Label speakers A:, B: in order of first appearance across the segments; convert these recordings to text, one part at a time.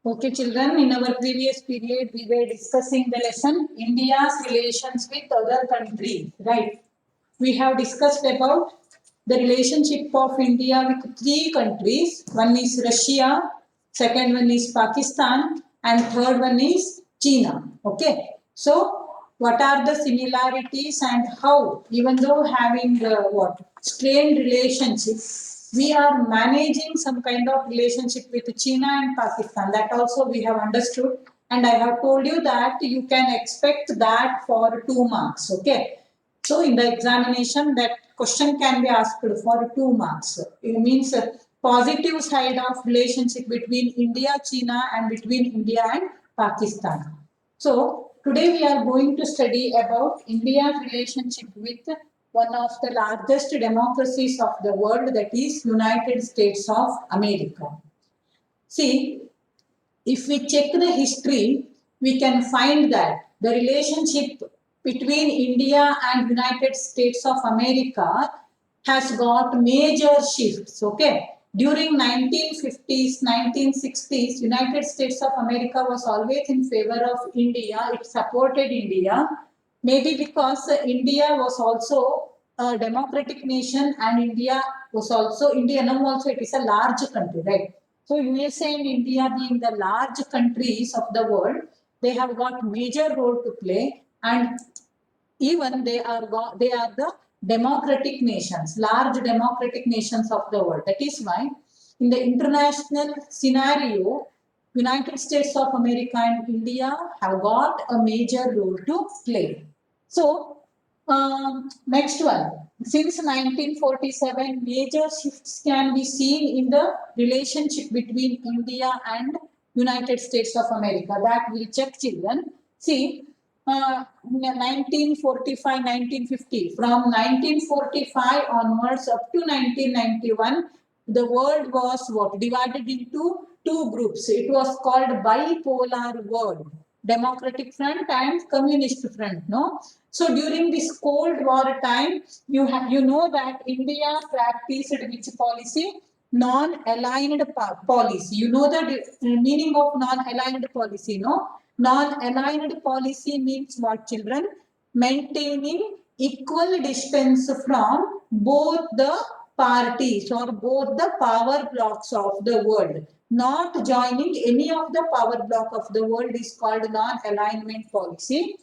A: Okay, children, in our previous period, we were discussing the lesson India's relations with other countries, right? We have discussed about the relationship of India with three countries. One is Russia, second one is Pakistan, and third one is China. Okay, so what are the similarities and how, even though having strained relationship, we are managing some kind of relationship with China and Pakistan. That also we have understood, and I have told you that you can expect that for 2 marks. Okay, so in the examination, that question can be asked for 2 marks. It means positive side of relationship between India, China, and between India and Pakistan. So today we are going to study about India's relationship with one of the largest democracies of the world, that is United States of America. See, if we check the history, we can find that the relationship between India and United States of America has got major shifts. Okay, during 1950s, 1960s, United States of America was always in favor of India. It supported India, maybe because India was also a democratic nation, and India now also it is a large country, right? So USA and India being the large countries of the world, they have got major role to play, and even they are the democratic nations, large democratic nations of the world. That is why in the international scenario, United States of America and India have got a major role to play. So next one. Since 1947, major shifts can be seen in the relationship between India and United States of America. That will check, children. See, 1945, 1950. From 1945 onwards up to 1991, the world was what? Divided into two groups. It was called bipolar world, Democratic Front and Communist Front. No, so during this Cold War time, you know that India practiced which policy? Non-aligned policy. You know the meaning of non-aligned policy, no? Non-aligned policy means what, children? Maintaining equal distance from both the parties or both the power blocks of the world. Not joining any of the power block of the world is called non-alignment policy.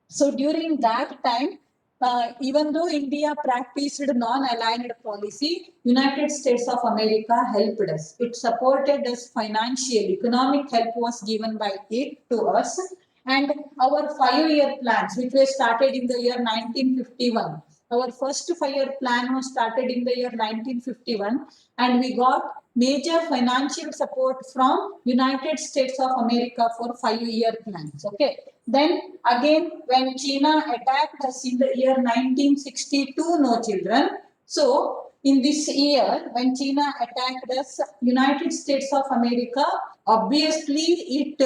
A: So during that time, even though India practiced non-aligned policy, United States of America helped us. It supported us financially. Economic help was given by it to us. And our 5-year plans, which were started in the year 1951. Our first 5-year plan was started in the year 1951, and we got major financial support from United States of America for 5-year plans. Okay. Then again, when China attacked us in the year 1962, no, children. So in this year, when China attacked us, United States of America, obviously it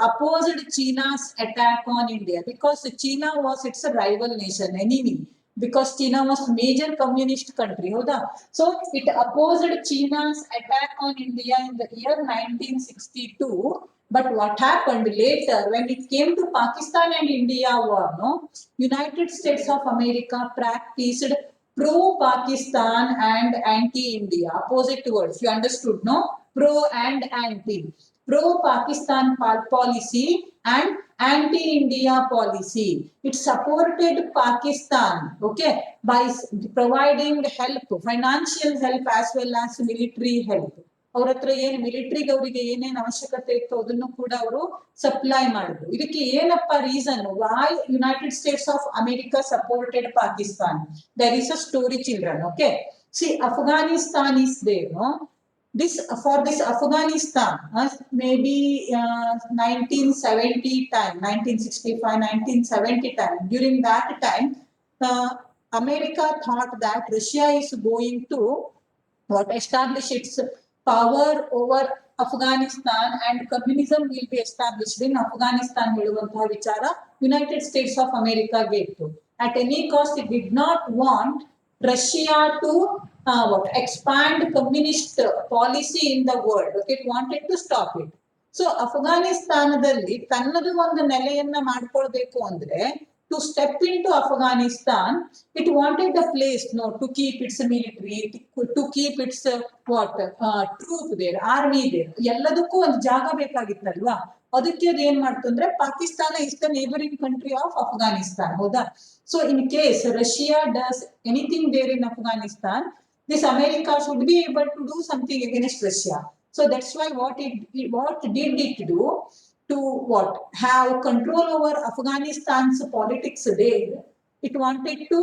A: opposed China's attack on India, because China was its rival nation, enemy, because China was major communist country. So it opposed China's attack on India in the year 1962. But what happened later when it came to Pakistan and India war? No, United States of America practiced pro-Pakistan and anti-India, opposite words. You understood, no? Pro and anti. Pro-Pakistan policy and anti-India policy. It supported Pakistan, okay, by providing help, financial help as well as military help. ಅವ್ರ ಹತ್ರ ಏನು ಮಿಲಿಟರಿಗೆ ಅವರಿಗೆ ಏನೇನು ಅವಶ್ಯಕತೆ ಇತ್ತು ಅದನ್ನು ಕೂಡ ಅವರು ಸಪ್ಲೈ ಮಾಡಿದ್ರು. ಇದಕ್ಕೆ ಏನಪ್ಪ reason? Why United States of America supported Pakistan? There is a story, children. Okay, see Afghanistan is there, no? This Afghanistan, maybe 1970 time, 1965, 1970 time. During that time, America thought that Russia is going to establish its power over Afghanistan, and communism will be established in Afghanistan. ಹೇಳುವಂತಹ ವಿಚಾರ United States of America gave to. At any cost, it did not want Russia to expand communist policy in the world. Okay, it wanted to stop it. So ಅಫ್ಘಾನಿಸ್ತಾನದಲ್ಲಿ ತನ್ನದು ಒಂದು ನೆಲೆಯನ್ನ ಮಾಡ್ಕೊಳ್ಬೇಕು ಅಂದ್ರೆ to step into Afghanistan, it wanted a place, no, to keep its military, to keep its troop there, army there. ಎಲ್ಲದಕ್ಕೂ ಒಂದು ಜಾಗ ಬೇಕಾಗಿತ್ತಲ್ವಾ, ಅದಕ್ಕೆ ಅದು ಏನ್ ಮಾಡ್ತು ಅಂದ್ರೆ Pakistan is the neighbouring country of Afghanistan, ಹೌದಾ? So in case Russia does anything there in Afghanistan, this America should be able to do something against Russia. So that's why what did it do to what have control over Afghanistan's politics there. It wanted to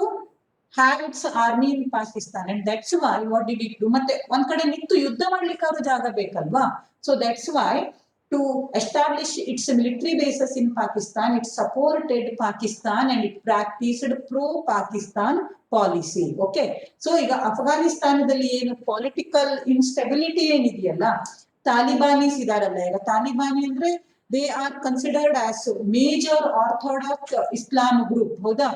A: have its army in Pakistan, and that's why what did it do? ಮತ್ತೆ ಒಂದ್ ಕಡೆ ನಿಂತು ಯುದ್ಧ ಮಾಡ್ಲಿಕ್ಕೆ ಅವರು ಜಾಗ ಬೇಕಲ್ವಾ? So that's why to establish its military bases in Pakistan, it supported Pakistan and it practiced pro-Pakistan policy. Okay, so ಈಗ ಅಫ್ಘಾನಿಸ್ತಾನದಲ್ಲಿ ಏನು ಪೊಲಿಟಿಕಲ್ ಇನ್ಸ್ಟೆಬಿಲಿಟಿ ಏನಿದೆಯಲ್ಲ, ತಾಲಿಬಾನೀಸ್ ಇದಾರಲ್ಲ, ಈಗ ತಾಲಿಬಾನಿ ಅಂದ್ರೆ they are considered as major orthodox Islam group, ಹೌದಾ?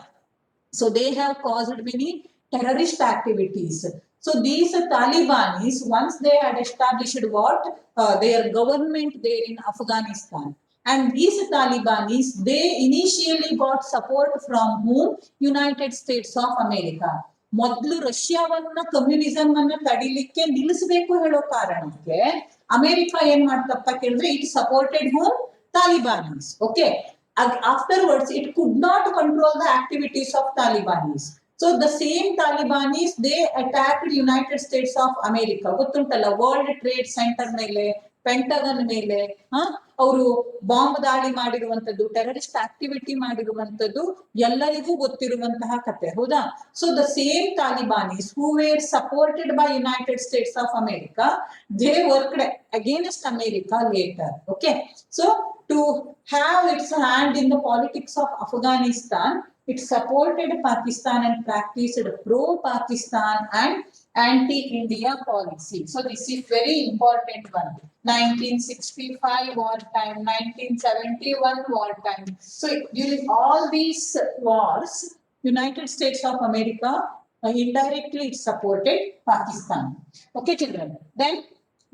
A: So they have caused many terrorist activities. So these Talibanis, once they had established their government there in Afghanistan, and these Talibanis, they initially got support from whom? United States of America. ಮೊದಲು ರಷ್ಯಾವನ್ನ communism ಅನ್ನ ತಡಿಲಿಕ್ಕೆ ನಿಲ್ಲಿಸಬೇಕು ಹೇಳೋ ಕಾರಣಕ್ಕೆ America ಏನ್ ಮಾಡ್ತಪ್ಪ ಕೇಳಿದ್ರೆ it supported whom? Talibanis. Okay, afterwards it could not control the activities of Talibanis. So the same Talibanis, they attacked United States of America. ಗೊತ್ತುಂಟಲ್ಲ, ವರ್ಲ್ಡ್ ಟ್ರೇಡ್ ಸೆಂಟರ್ ಮೇಲೆ, ಪೆಂಟಗನ್ ಮೇಲೆ ಅವರು ಬಾಂಬ್ ದಾಳಿ ಮಾಡಿರುವಂತದ್ದು, ಟೆರರಿಸ್ಟ್ ಆಕ್ಟಿವಿಟಿ ಮಾಡಿರುವಂತದ್ದು ಎಲ್ಲರಿಗೂ ಗೊತ್ತಿರುವಂತಹ ಕತೆ, ಹೌದಾ? So the same Talibanis who were supported by United States of America, they worked against America later. Okay, so to have its hand in the politics of Afghanistan, it supported Pakistan and practiced pro-Pakistan and anti-India policy. So this is very important one. 1965 wartime, 1971 wartime. So during all these wars, United States of America indirectly it supported Pakistan. Okay, children. Then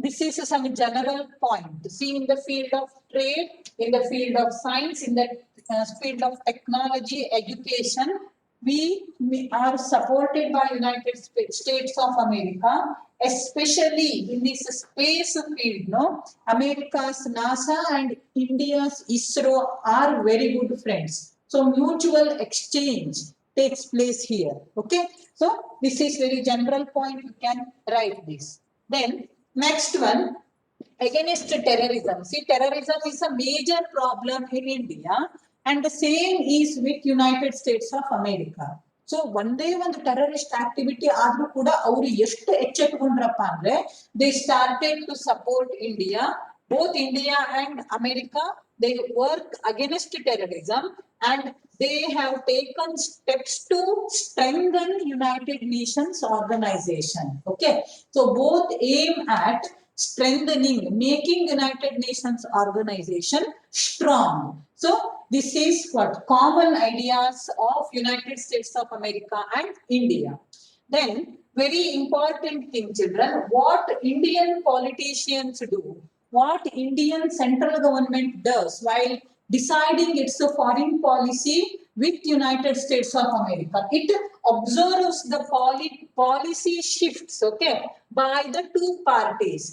A: this is some general point. See, in the field of trade, in the field of science, in the field of technology, education, we are supported by United States of America, especially in this space field. No, America's NASA and India's ISRO are very good friends. So mutual exchange takes place here. Okay, so this is very general point. You can write this. Then next one, against terrorism. See, terrorism is a major problem in India, and the same is with United States of America. So ಒಂದೇ ಒಂದು terrorist activity ಆದ್ರೂ ಕೂಡ ಅವರು ಎಷ್ಟು ಎಚ್ಚೆತ್ತುಕೊಂಡ್ರಪ್ಪ ಅಂದ್ರೆ they started to support India. Both India and America, they work against terrorism and they have taken steps to strengthen United Nations organization. Okay, so both aim at strengthening, making United Nations organization strong. So this is what common ideas of United States of America and India. Then very important thing, children, what Indian politicians do, what Indian central government does while deciding its foreign policy with United States of America. It observes the policy shifts, okay, by the two parties.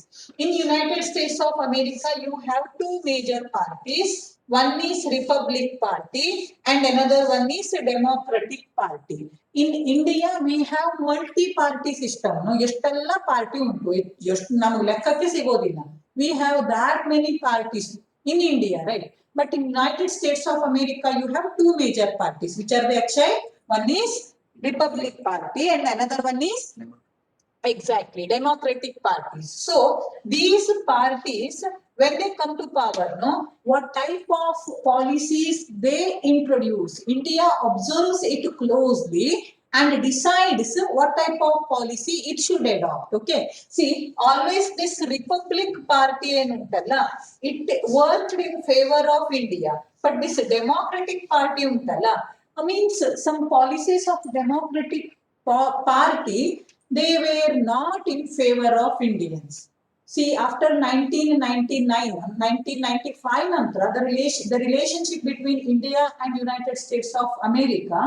A: In United States of America, you have two major parties. One is Republic Party and another one is Democratic Party. In India, we have multi-party system. No, ಎಷ್ಟೆಲ್ಲ party ಉಂಟು, ಎಷ್ಟು ನಮಗೆ ಲೆಕ್ಕಕ್ಕೆ ಸಿಗೋದಿಲ್ಲ. We have that many parties in India, right? But in United States of America, you have two major parties. Which are the Akshay? One is Republic Party and another one is exactly Democratic Party. So these parties, when they come to power, no, what type of policies they introduce, India observes it closely and decides what type of policy it should adopt. Okay, see, always this Republic Party untalla, it worked in favor of India, but this Democratic Party untalla, means some policies of Democratic Party, they were not in favor of Indians. See, after 1999, 1995 ನಂತರ the relationship between India and United States of America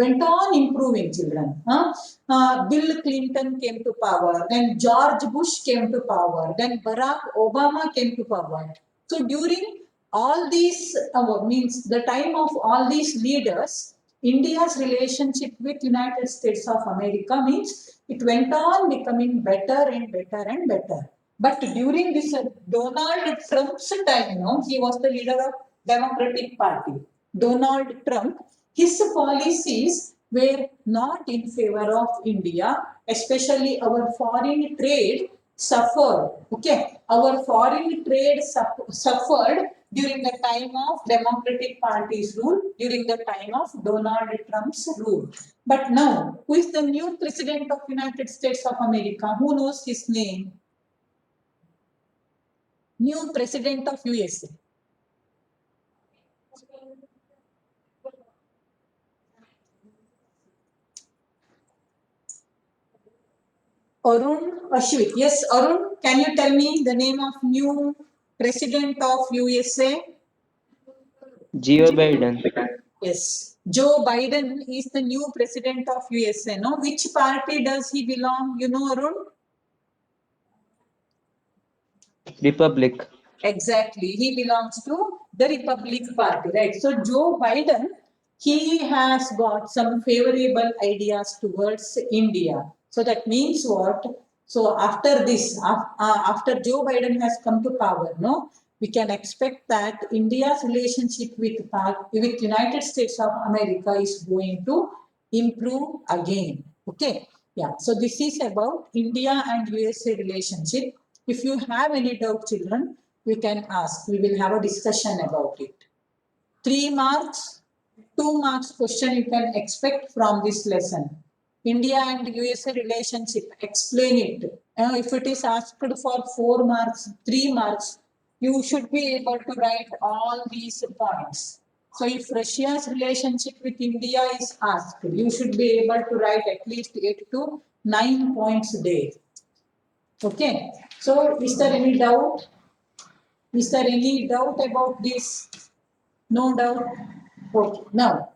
A: went on improving, children. Bill Clinton came to power, then George Bush came to power, then Barack Obama came to power. So during all these means the time of all these leaders, India's relationship with United States of America means it went on becoming better and better and better. But during this Donald Trump's time, he was the leader of Democratic Party. Donald Trump, his policies were not in favor of India, especially our foreign trade suffered. Okay, our foreign trade suffered during the time of Democratic Party's rule, during the time of Donald Trump's rule. But now, who is the new president of United States of America? Who knows his name? New president of USA. Arun Ashwin. Yes, Arun, can you tell me the name of new president of USA?
B: Joe Biden.
A: Yes, Joe Biden is the new president of USA. No, which party does he belong? You know, Arun?
B: Republic.
A: Exactly, he belongs to the Republic Party, right? So Joe Biden, he has got some favorable ideas towards India. So that means what? So after this, after Joe Biden has come to power, no, we can expect that India's relationship with United States of America is going to improve again. Okay, yeah. So this is about India and USA relationship. If you have any doubt, children, we can ask. We will have a discussion about it. 3 marks, 2 marks question you can expect from this lesson. India and USA relationship, explain it. If it is asked for 4 marks, 3 marks, you should be able to write all these points. So if Russia's relationship with India is asked, you should be able to write at least 8 to 9 points there. Okay, so is there any doubt? Is there any doubt about this? No doubt? Okay, now,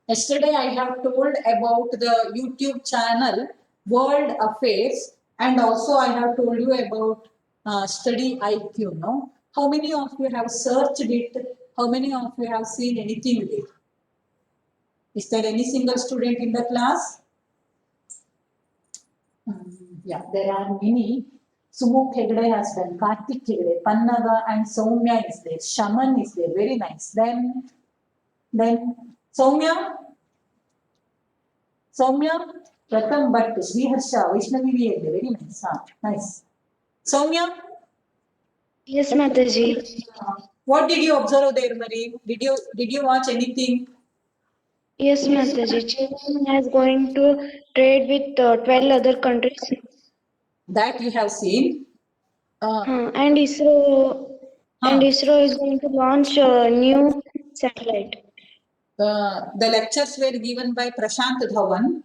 A: yesterday I have told about the YouTube channel World Affairs, and also I have told you about Study IQ, no? How many of you have searched it? How many of you have seen anything there? Is there any single student in the class? Yeah, there are many. Sumuk Hegde has done, Karthik Hegde, Pannaga and Soumya is there, Shaman is there, very nice. Then Soumya, Pratham Bhatt, Sri Harsha, Vaishnavi Hegde, very nice. Nice. Soumya?
C: Yes, Mataji.
A: What did you observe there, Marie? Did you watch anything?
C: Yes, Mataji. China is going to trade with 12 other countries.
A: That you have seen.
C: And ISRO is going to launch a new satellite.
A: The lectures were given by Prashant Dhawan.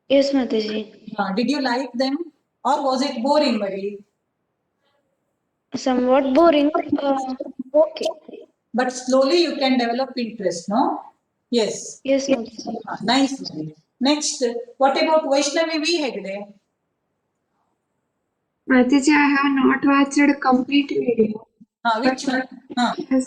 C: Yes, Mataji.
A: Did you like them or was it boring, Marie?
C: Somewhat boring. Okay.
A: But slowly you can develop interest, no? Yes.
C: Yes, Mataji.
A: Nice. Next, what about Vaishnavi V. Hegde?
D: Mataji, I have not watched a complete video.
A: Which one?
D: Yes.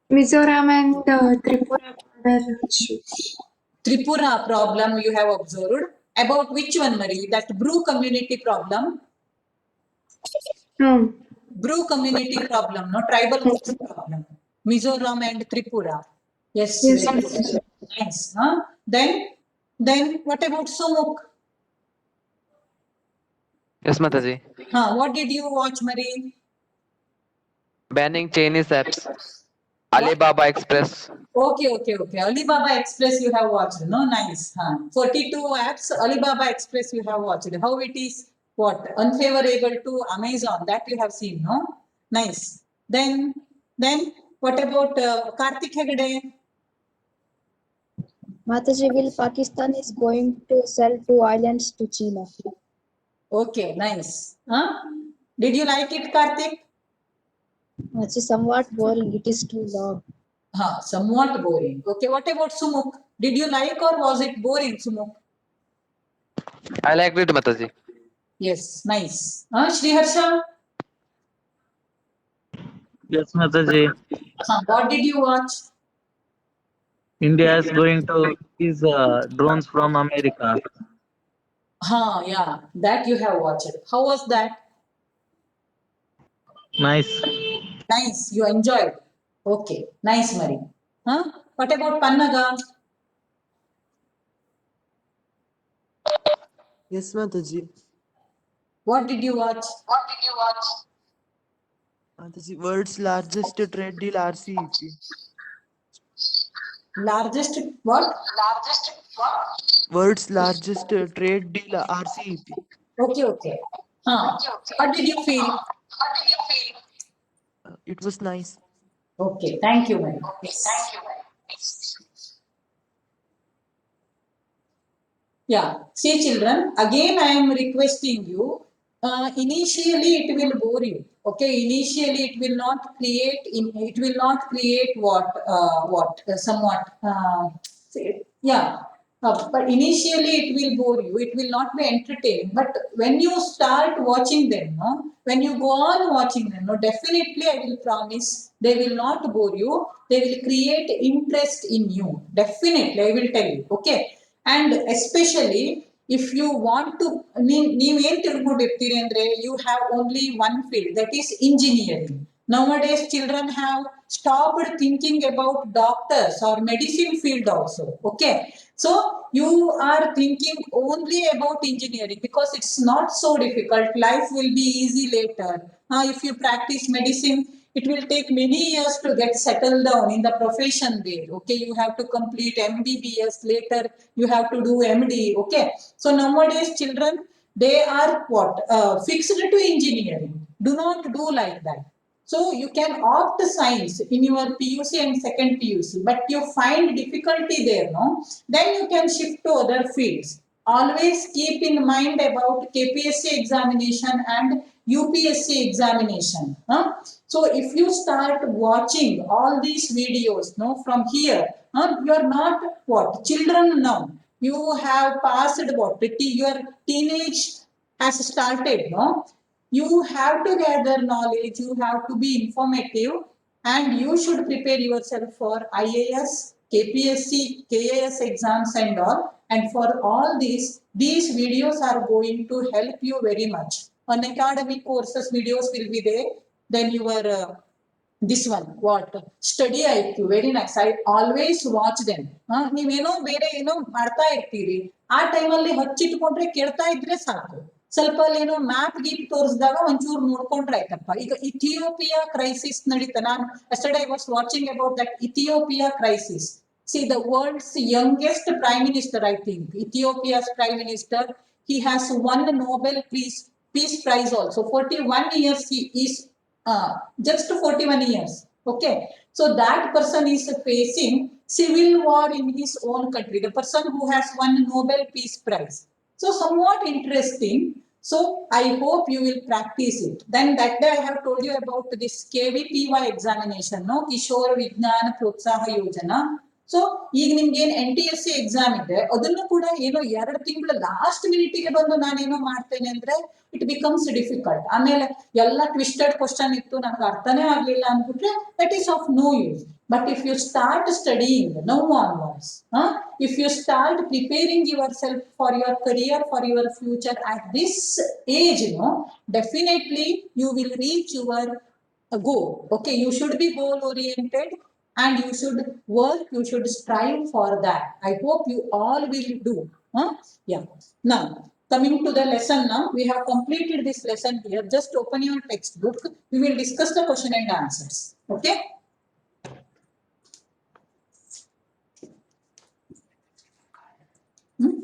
D: Mizoram and Tripura border issues.
A: Tripura problem you have observed. About which one, Marie? That Bru community problem?
D: No.
A: Bru community problem, no? Tribal groups problem. Mizoram and Tripura. Yes.
D: Yes,
A: Very
D: Mataji.
A: good. Nice. Then what about Sumuk?
E: Yes, Mataji.
A: What did you watch, Marie?
E: Banning Chinese apps. Alibaba Express.
A: Okay. Alibaba Express you have watched, no? Nice. 42 apps, Alibaba Express you have watched. How it is, what? Unfavorable to Amazon, that you have seen, no? Nice. Then what about Karthik Hegde?
F: Mataji, will Pakistan is going to sell 2 islands to China?
A: Okay, nice. Huh? Did you like it, Karthik?
F: It's somewhat boring. It is too long.
A: Somewhat boring. Okay, what about Sumuk? Did you like or was it boring, Sumuk?
E: I liked it, Mataji.
A: Yes, nice. Sriharsha,
G: Yes, Mataji.
A: what did you watch?
G: India is going to use drones from America.
A: Yeah, that you have watched. How was that?
G: Nice.
A: Nice, you enjoyed. Okay, nice, Mari. What about Pannaga?
H: Yes, Mataji.
A: What did you watch?
H: Mataji, world's largest trade deal RCEP.
A: Largest what?
H: World's largest trade deal RCEP.
A: Okay. What did you feel?
H: It was nice.
A: Okay, thank you, Mari. Yes. Yeah, see children, again I am requesting you, initially it will bore you, okay, initially it will not create, it will not create somewhat, but initially it will bore you, it will not be entertaining, but when you start watching them, no, when you go on watching them, no, definitely I will promise, they will not bore you, they will create interest in you, definitely, I will tell you, okay. And especially if you want to, ನೀವೇನ್ ತಿಳ್ಕೊಂಡಿರ್ತೀರಿ ಅಂದ್ರೆ you have only one field, that is engineering. Nowadays children have stopped thinking about doctors or medicine field also, okay. So you are thinking only about engineering because it's not so difficult, life will be easy later. If you practice medicine, it will take many years to get settled down in the profession there, okay. You have to complete MBBS, later you have to do MD, okay. So nowadays children, they are what, fixed to engineering, do not do like that. So you can opt science in your PUC and second PUC, but you find difficulty there, no, then you can shift to other fields. Always keep in mind about KPSC examination and UPSC examination, so if you start watching all these videos, no, from here, you are not what, children now, you have passed what, your teenage has started, no, you have to gather knowledge, you have to be informative, and you should prepare yourself for IAS, KPSC, KAS exams and all. And for all these videos are going to help you very much. On academic courses videos will be there, then your this one what, study IQ, very nice, I always watch them. ನೀವೇನೋ ಬೇರೆ ಏನೋ ಮಾಡ್ತಾ ಇರ್ತೀರಿ, ಆ ಟೈಮಲ್ಲಿ ಹಚ್ಚಿಟ್ಕೊಂಡ್ರೆ ಕೇಳ್ತಾ ಇದ್ರೆ ಸಾಕು, ಸ್ವಲ್ಪ ಅಲ್ಲಿ ಏನೋ ಮ್ಯಾಪ್ ಗೀಪ್ ತೋರಿಸಿದಾಗ ಒಂಚೂರು ನೋಡ್ಕೊಂಡ್ರೆ ಆಯ್ತಪ್ಪ. ಈಗ ಇಥಿಯೋಪಿಯಾ ಕ್ರೈಸಿಸ್ ನಡೀತಾ, ನಾನು yesterday I was watching about that Ethiopia crisis. See, the world's youngest prime minister, I think, Ethiopia's prime minister, he has won the Nobel Peace Prize also. 41 years he is, just 41 years. Okay. So that person is facing civil war in his own country, the person who has won Nobel Peace Prize. So somewhat interesting. So I hope you will practice it. Then that day I have told you about this KVPY examination, no, Kishore Vignan Protsaha Yojana. So ಈಗ ನಿಮ್ಗೆ ಏನ್ NTSC exam ಇದೆ, ಅದನ್ನು ಕೂಡ ಏನೋ 2 ತಿಂಗಳ last ಮಿನಿಟ್ಗೆ ಬಂದು ನಾನೇನೋ ಮಾಡ್ತೇನೆ ಅಂದ್ರೆ ಇಟ್ ಬಿಕಮ್ಸ್ ಡಿಫಿಕಲ್ಟ್. ಆಮೇಲೆ ಎಲ್ಲ ಟ್ವಿಸ್ಟೆಡ್ ಕ್ವಶನ್ ಇತ್ತು, ನನಗೆ ಅರ್ಥನೇ ಆಗ್ಲಿಲ್ಲ ಅಂದ್ಬಿಟ್ರೆ that is of no use. But if you start studying now onwards, if you start preparing yourself for your career, for your future at this age, you know, definitely you will reach your goal. Okay, you should be goal oriented and you should work, you should strive for that. I hope you all will do. Yeah. Now, coming to the lesson now, we have completed this lesson here. Just open your textbook. We will discuss the question and answers. Okay. Hmm?